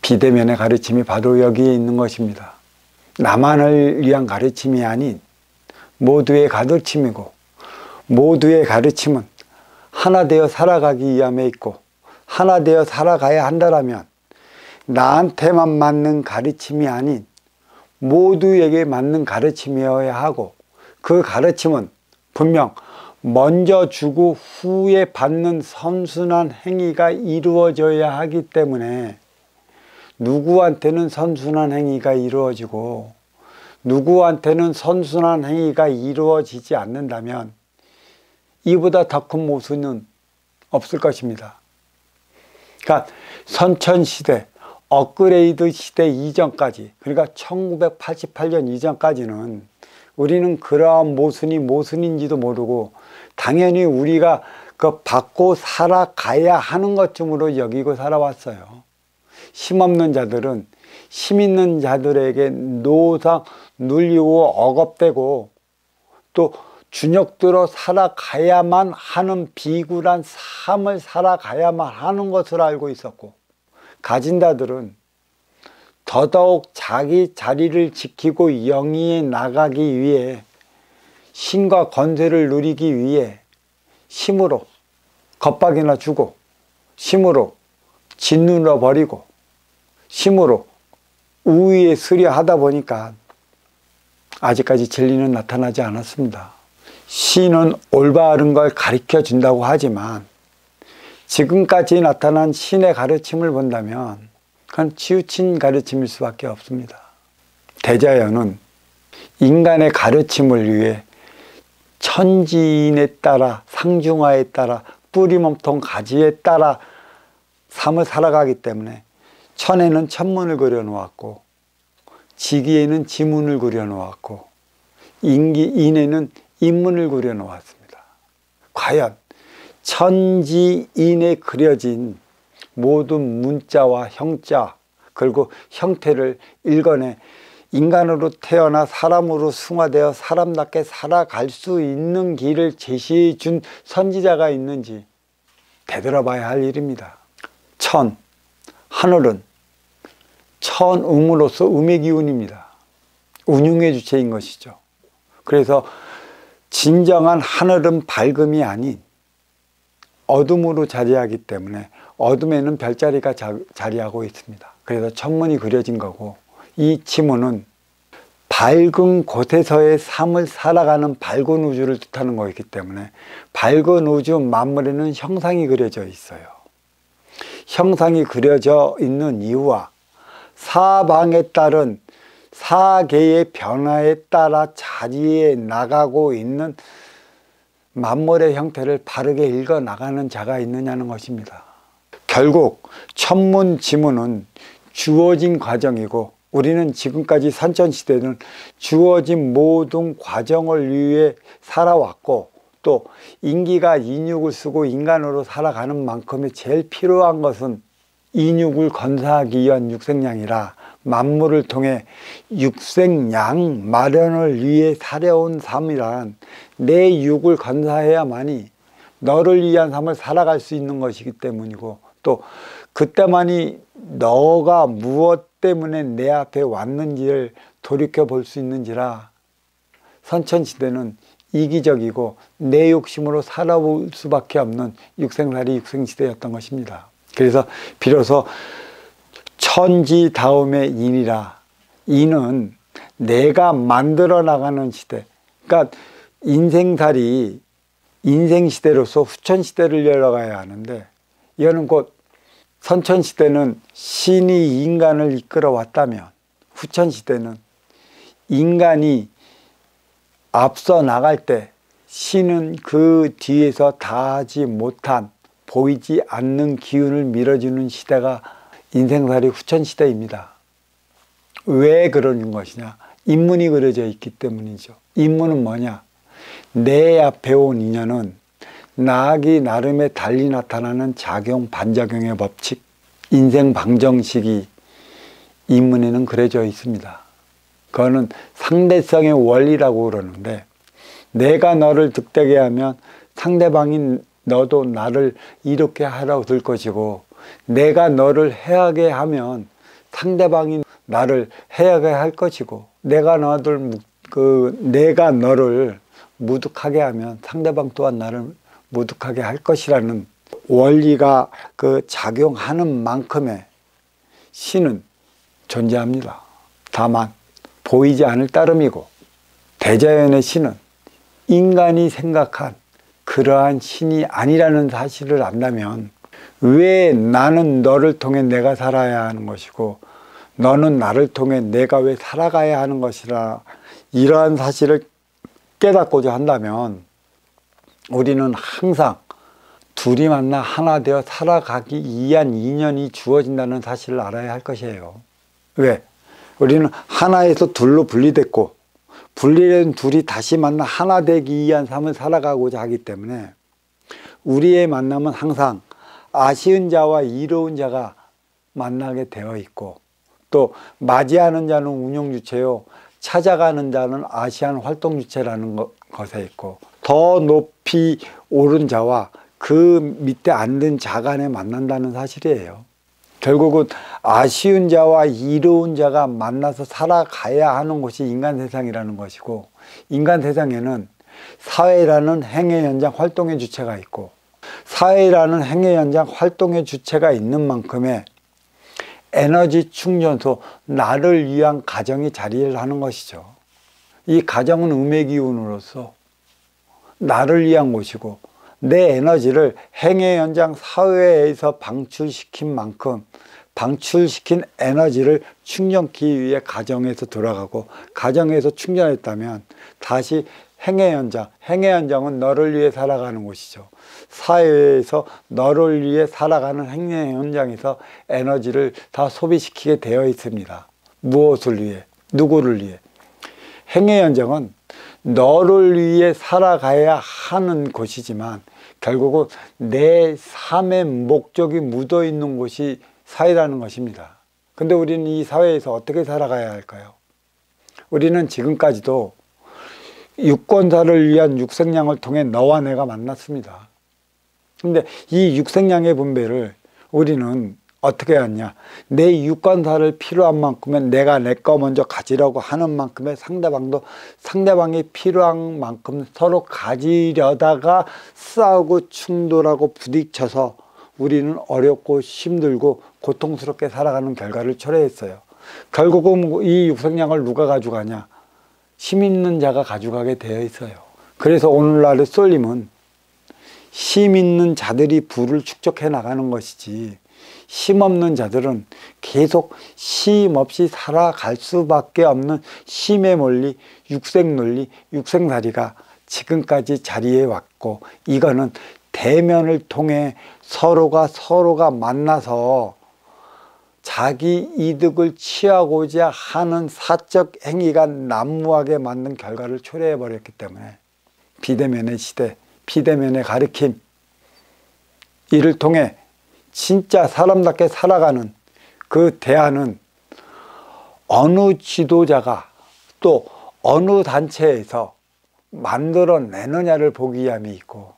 비대면의 가르침이 바로 여기에 있는 것입니다. 나만을 위한 가르침이 아닌 모두의 가르침이고, 모두의 가르침은 하나 되어 살아가기 위함에 있고, 하나 되어 살아가야 한다라면 나한테만 맞는 가르침이 아닌 모두에게 맞는 가르침이어야 하고, 그 가르침은 분명 먼저 주고 후에 받는 선순환 행위가 이루어져야 하기 때문에, 누구한테는 선순환 행위가 이루어지고 누구한테는 선순환 행위가 이루어지지 않는다면 이보다 더 큰 모순은 없을 것입니다. 그러니까 선천시대, 업그레이드 시대 이전까지, 그러니까 1988년 이전까지는 우리는 그러한 모순이 모순인지도 모르고 당연히 우리가 그 받고 살아가야 하는 것쯤으로 여기고 살아왔어요. 힘없는 자들은 힘 있는 자들에게 노상 눌리고 억압되고 또 주눅들어 살아가야만 하는 비굴한 삶을 살아가야만 하는 것을 알고 있었고, 가진 자들은 더더욱 자기 자리를 지키고 영위에 나가기 위해, 신과 권세를 누리기 위해 힘으로 겁박이나 주고, 힘으로 짓눌러 버리고, 힘으로 우위에 서려 하다 보니까 아직까지 진리는 나타나지 않았습니다. 신은 올바른 걸 가르쳐 준다고 하지만 지금까지 나타난 신의 가르침을 본다면 그건 치우친 가르침일 수밖에 없습니다. 대자연은 인간의 가르침을 위해 천지인에 따라, 상중하에 따라, 뿌리몸통 가지에 따라 삶을 살아가기 때문에 천에는 천문을 그려놓았고, 지기에는 지문을 그려놓았고, 인에는 인문을 그려놓았습니다. 과연 천지인에 그려진 모든 문자와 형자, 그리고 형태를 읽어내 인간으로 태어나 사람으로 승화되어 사람답게 살아갈 수 있는 길을 제시해 준 선지자가 있는지 되돌아봐야 할 일입니다. 하늘은 천음으로서 음의 기운입니다. 운용의 주체인 것이죠. 그래서 진정한 하늘은 밝음이 아닌 어둠으로 자리하기 때문에 어둠에는 별자리가 자리하고 있습니다. 그래서 천문이 그려진 거고, 이 지문은 밝은 곳에서의 삶을 살아가는 밝은 우주를 뜻하는 것이기 때문에 밝은 우주 만물에는 형상이 그려져 있어요. 형상이 그려져 있는 이유와 사방에 따른 사계의 변화에 따라 자리에 나가고 있는 만물의 형태를 바르게 읽어 나가는 자가 있느냐는 것입니다. 결국 천문 지문은 주어진 과정이고, 우리는 지금까지 선천시대는 주어진 모든 과정을 위해 살아왔고, 또 인기가 인육을 쓰고 인간으로 살아가는 만큼의 제일 필요한 것은 인육을 건사하기 위한 육생양이라, 만물을 통해 육생양 마련을 위해 살아온 삶이란 내 육을 건사해야만이 너를 위한 삶을 살아갈 수 있는 것이기 때문이고, 또 그때만이 너가 무엇 때문에 내 앞에 왔는지를 돌이켜 볼 수 있는지라, 선천시대는 이기적이고 내 욕심으로 살아올 수밖에 없는 육생살이 육생시대였던 것입니다. 그래서 비로소 천지 다음의 인이라, 인은 내가 만들어 나가는 시대, 그러니까 인생살이 인생시대로서 후천시대를 열어가야 하는데, 이거는 곧 선천시대는 신이 인간을 이끌어 왔다면 후천시대는 인간이 앞서 나갈 때 신은 그 뒤에서 다하지 못한, 보이지 않는 기운을 밀어주는 시대가 인생살이 후천시대입니다. 왜 그러는 것이냐? 인문이 그려져 있기 때문이죠. 인문은 뭐냐? 내 앞에 온 인연은 나기 나름의 달리 나타나는 작용, 반작용의 법칙, 인생 방정식이 인문에는 그려져 있습니다. 그거는 상대성의 원리라고 그러는데, 내가 너를 득되게 하면 상대방인 너도 나를 이롭게 하라고 들 것이고, 내가 너를 해하게 하면 상대방이 나를 해하게 할 것이고, 내가 너를 무득하게 하면 상대방 또한 나를 무득하게 할 것이라는 원리가 작용하는 만큼의 신은 존재합니다. 다만 보이지 않을 따름이고, 대자연의 신은 인간이 생각한 그러한 신이 아니라는 사실을 안다면 왜 나는 너를 통해 내가 살아야 하는 것이고 너는 나를 통해 내가 왜 살아가야 하는 것이라, 이러한 사실을 깨닫고자 한다면 우리는 항상 둘이 만나 하나 되어 살아가기 위한 인연이 주어진다는 사실을 알아야 할 것이에요. 왜? 우리는 하나에서 둘로 분리됐고, 분리된 둘이 다시 만나 하나 되기 위한 삶을 살아가고자 하기 때문에 우리의 만남은 항상 아쉬운 자와 이로운 자가 만나게 되어 있고, 또 맞이하는 자는 운영주체요, 찾아가는 자는 아시안 활동주체라는 것에 있고, 더 높이 오른 자와 그 밑에 앉은 자 간에 만난다는 사실이에요. 결국은 아쉬운 자와 이로운 자가 만나서 살아가야 하는 곳이 인간 세상이라는 것이고, 인간 세상에는 사회라는 행의 현장 활동의 주체가 있고, 사회라는 행의 현장 활동의 주체가 있는 만큼의 에너지 충전소, 나를 위한 가정이 자리를 하는 것이죠. 이 가정은 음의 기운으로서 나를 위한 곳이고, 내 에너지를 행의 현장 사회에서 방출시킨 만큼 방출시킨 에너지를 충전기 위해 가정에서 돌아가고, 가정에서 충전했다면 다시 행의 현장, 행의 현장은 너를 위해 살아가는 곳이죠. 사회에서 너를 위해 살아가는 행의 현장에서 에너지를 다 소비시키게 되어 있습니다. 무엇을 위해? 누구를 위해? 행의 현장은 너를 위해 살아가야 하는 곳이지만 결국은 내 삶의 목적이 묻어 있는 곳이 사회라는 것입니다. 근데 우리는 이 사회에서 어떻게 살아가야 할까요? 우리는 지금까지도 유권자를 위한 육생량을 통해 너와 내가 만났습니다. 근데 이 육생량의 분배를 우리는 어떻게 하냐? 내 유권사를 필요한 만큼은 내가 내 거 먼저 가지려고 하는 만큼의 상대방도 상대방이 필요한 만큼 서로 가지려다가 싸우고 충돌하고 부딪혀서 우리는 어렵고 힘들고 고통스럽게 살아가는 결과를 초래했어요. 결국은 이 육생량을 누가 가져가냐? 힘 있는 자가 가져가게 되어 있어요. 그래서 오늘날의 쏠림은 힘 있는 자들이 부를 축적해 나가는 것이지, 힘없는 자들은 계속 쉼 없이 살아갈 수밖에 없는 힘의 논리, 육생 논리, 육생살이가 지금까지 자리에 왔고, 이거는 대면을 통해 서로가 만나서 자기 이득을 취하고자 하는 사적 행위가 난무하게 만든 결과를 초래해 버렸기 때문에 비대면의 시대, 비대면의 가르침, 이를 통해 진짜 사람답게 살아가는 그 대안은 어느 지도자가 또 어느 단체에서 만들어내느냐를 보기 위함이 있고,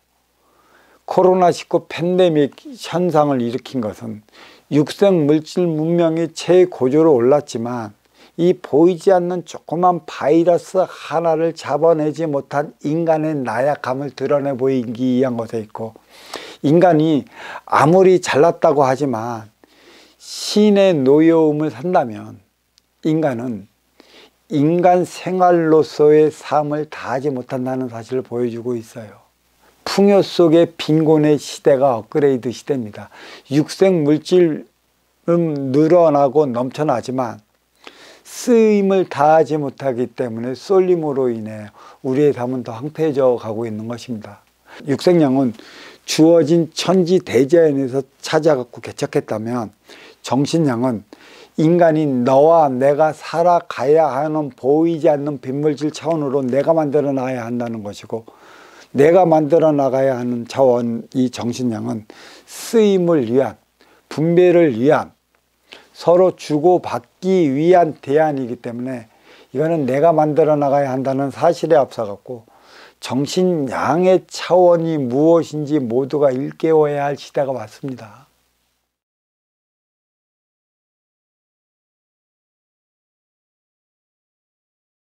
코로나19 팬데믹 현상을 일으킨 것은 육생 물질 문명이 최고조로 올랐지만 이 보이지 않는 조그만 바이러스 하나를 잡아내지 못한 인간의 나약함을 드러내 보이기 위한 것에 있고, 인간이 아무리 잘났다고 하지만 신의 노여움을 산다면 인간은 인간 생활로서의 삶을 다하지 못한다는 사실을 보여주고 있어요. 풍요 속의 빈곤의 시대가 업그레이드 시대입니다. 육생 물질은 늘어나고 넘쳐나지만 쓰임을 다하지 못하기 때문에 쏠림으로 인해 우리의 삶은 더 황폐해져 가고 있는 것입니다. 육생량은 주어진 천지 대자연에서 찾아갖고 개척했다면, 정신량은 인간이 너와 내가 살아가야 하는 보이지 않는 빈물질 차원으로 내가 만들어 나가야 한다는 것이고, 내가 만들어 나가야 하는 차원, 이 정신량은 쓰임을 위한, 분배를 위한, 서로 주고받기 위한 대안이기 때문에 이거는 내가 만들어 나가야 한다는 사실에 앞서갖고 정신양의 차원이 무엇인지 모두가 일깨워야 할 시대가 왔습니다.